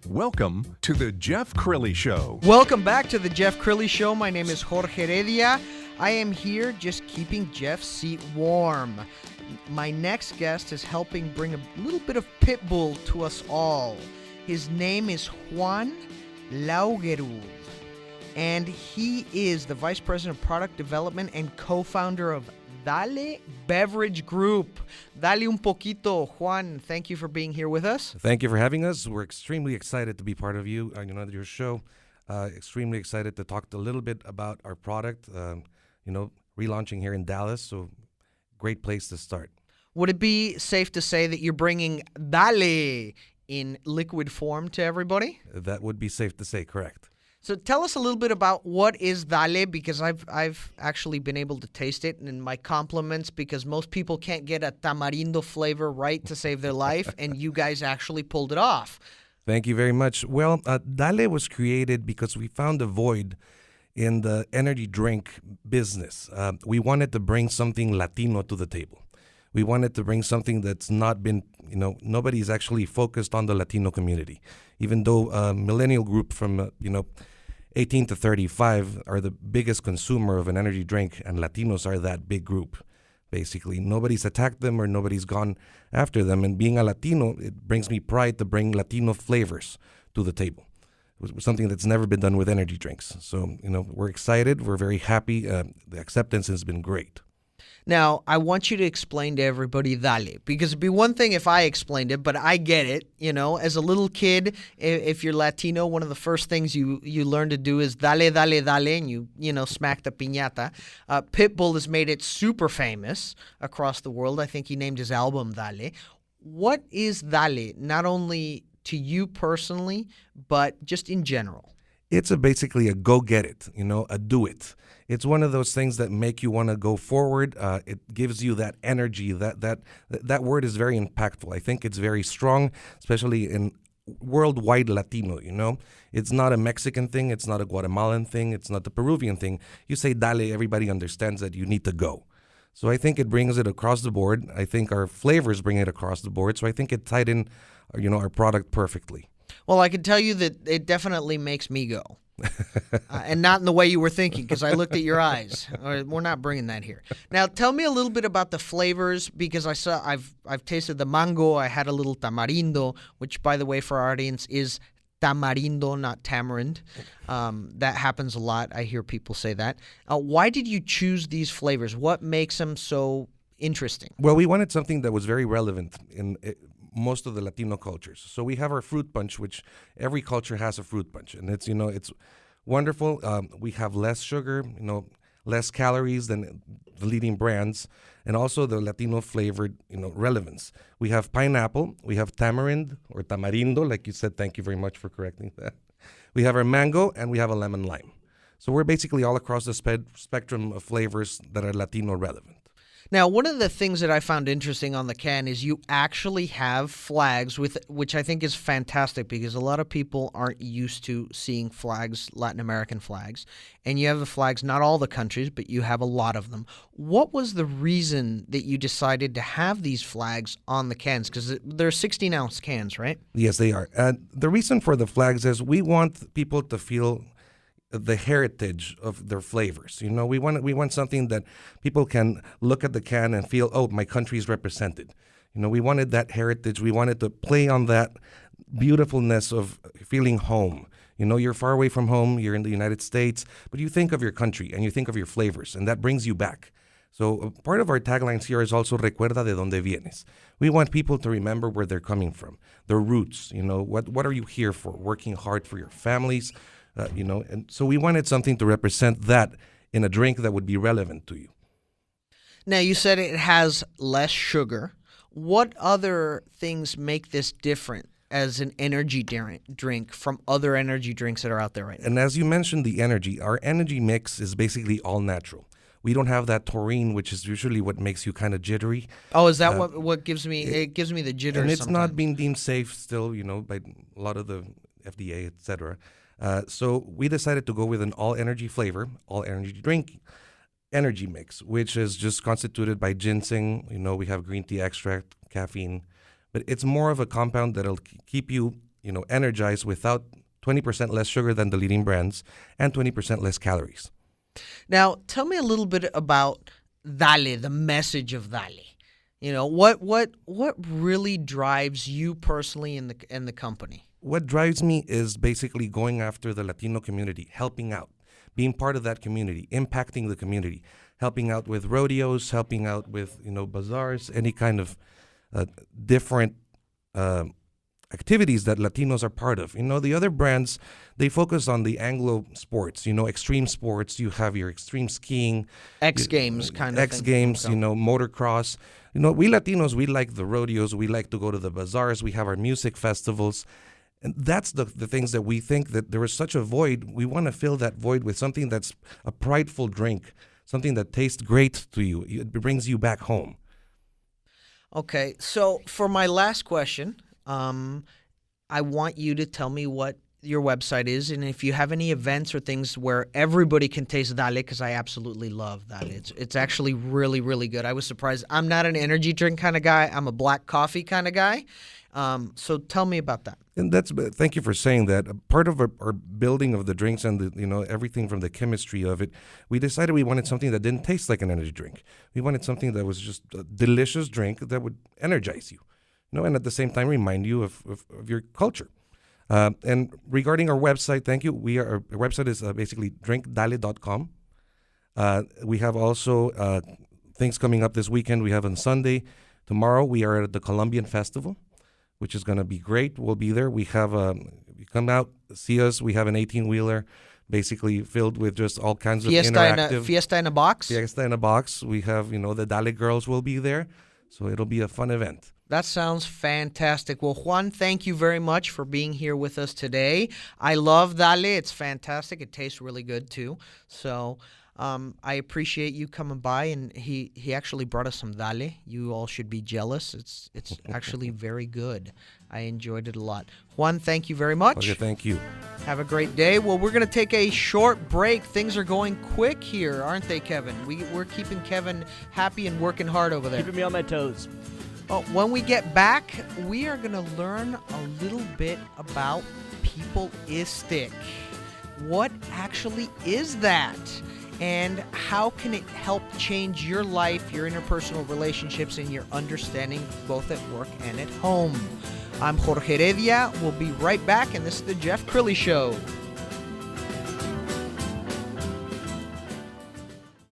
Welcome to the Jeff Crilley Show. Welcome back to the Jeff Crilley Show. My name is Jorge Heredia. I am here just keeping Jeff's seat warm. My next guest is helping bring a little bit of pitbull to us all. His name is Juan Laugerud, and he is the Vice President of Product Development and co-founder of Dalle Beverage Group. Dale un poquito, Juan. Thank you for being here with us. Thank you for having us. We're extremely excited to be part of your show. Extremely excited to talk a little bit about our product. Relaunching here in Dallas. So, great place to start. Would it be safe to say that you're bringing Dalle in liquid form to everybody? That would be safe to say. Correct. So tell us a little bit about what is Dalle, because I've actually been able to taste it, and my compliments, because most people can't get a tamarindo flavor right to save their life, and you guys actually pulled it off. Thank you very much. Well, Dalle was created because we found a void in the energy drink business. We wanted to bring something Latino to the table. We wanted to bring something that's not been, nobody's actually focused on the Latino community. Even though a millennial group from, 18 to 35 are the biggest consumer of an energy drink, and Latinos are that big group, basically. Nobody's attacked them or nobody's gone after them. And being a Latino, it brings me pride to bring Latino flavors to the table. It was something that's never been done with energy drinks. So, we're excited. We're very happy. The acceptance has been great. Now, I want you to explain to everybody Dalle, because it'd be one thing if I explained it, but I get it. As a little kid, if you're Latino, one of the first things you learn to do is Dalle, Dalle, Dalle, and you smack the piñata. Pitbull has made it super famous across the world. I think he named his album Dalle. What is Dalle, not only to you personally, but just in general? It's basically a go get it, a do it. It's one of those things that make you want to go forward. It gives you that energy. That word is very impactful. I think it's very strong, especially in worldwide Latino, It's not a Mexican thing. It's not a Guatemalan thing. It's not the Peruvian thing. You say Dalle, everybody understands that you need to go. So I think it brings it across the board. I think our flavors bring it across the board. So I think it tied in, our product perfectly. Well, I can tell you that it definitely makes me go. And not in the way you were thinking, because I looked at your eyes. We're not bringing that here. Now, tell me a little bit about the flavors, because I've tasted the mango. I had a little tamarindo, which, by the way, for our audience is tamarindo, not tamarind. That happens a lot. I hear people say that. Why did you choose these flavors? What makes them so interesting? Well, we wanted something that was very relevant in most of the Latino cultures. So we have our fruit punch, which every culture has a fruit punch, and it's wonderful. We have less sugar, less calories than the leading brands, and also the Latino flavored, relevance. We have pineapple, we have tamarind or tamarindo, like you said. Thank you very much for correcting that. We have our mango, and we have a lemon lime. So we're basically all across the spectrum of flavors that are Latino relevant. Now, one of the things that I found interesting on the can is you actually have flags, which I think is fantastic, because a lot of people aren't used to seeing flags, Latin American flags. And you have the flags, not all the countries, but you have a lot of them. What was the reason that you decided to have these flags on the cans? Because they're 16-ounce cans, right? Yes, they are. The reason for the flags is we want people to feel the heritage of their flavors. We want something that people can look at the can and feel, oh, my country is represented. We wanted that heritage. We wanted to play on that beautifulness of feeling home. You're far away from home. You're in the United States, but you think of your country and you think of your flavors, and that brings you back. So part of our taglines here is also recuerda de donde vienes. We want people to remember where they're coming from, their roots. What are you here for? Working hard for your families. And so we wanted something to represent that in a drink that would be relevant to you. Now, you said it has less sugar. What other things make this different as an energy drink from other energy drinks that are out there right now? And as you mentioned, our energy mix is basically all natural. We don't have that taurine, which is usually what makes you kind of jittery. Oh, is that what gives me? It gives me the jitters. And it's sometimes. not being deemed safe still, by a lot of the FDA, etc. So we decided to go with an all-energy flavor, all-energy drink, energy mix, which is just constituted by ginseng. We have green tea extract, caffeine, but it's more of a compound that'll keep you energized without 20% less sugar than the leading brands and 20% less calories. Now, tell me a little bit about Dalle, the message of Dalle. What really drives you personally in the company? What drives me is basically going after the Latino community, helping out, being part of that community, impacting the community, helping out with rodeos, helping out with bazaars, any kind of different activities that Latinos are part of. The other brands, they focus on the Anglo sports, extreme sports. You have your extreme skiing, X Games kind of X Games, motocross. We Latinos, we like the rodeos. We like to go to the bazaars. We have our music festivals. And that's the things that we think that there is such a void. We want to fill that void with something that's a prideful drink, something that tastes great to you. It brings you back home. Okay, so for my last question, I want you to tell me what your website is, and if you have any events or things where everybody can taste Dalle, because I absolutely love Dalle. It's actually really, really good. I was surprised. I'm not an energy drink kind of guy. I'm a black coffee kind of guy. So tell me about that. And thank you for saying that. Part of our building of the drinks and everything from the chemistry of it, we decided we wanted something that didn't taste like an energy drink. We wanted something that was just a delicious drink that would energize you, and at the same time remind you of your culture. And regarding our website, thank you. Our website is basically drinkdalle.com. We have also things coming up this weekend. We have on Sunday. Tomorrow we are at the Colombian Festival, which is going to be great. We'll be there. We have you come out, see us. We have an 18-wheeler basically filled with just all kinds of interactive. Fiesta in a box? Fiesta in a box. We have, the Dalle girls will be there. So it'll be a fun event. That sounds fantastic. Well, Juan, thank you very much for being here with us today. I love Dalle. It's fantastic. It tastes really good, too. So I appreciate you coming by, and he actually brought us some Dalle. You all should be jealous. It's actually very good. I enjoyed it a lot. Juan, thank you very much. Okay, thank you. Have a great day. Well, we're going to take a short break. Things are going quick here, aren't they, Kevin? We're keeping Kevin happy and working hard over there. Keeping me on my toes. Oh, when we get back, we are going to learn a little bit about peopleistic. What actually is that? And how can it help change your life, your interpersonal relationships, and your understanding both at work and at home? I'm Jorge Heredia. We'll be right back, and this is the Jeff Crilley Show.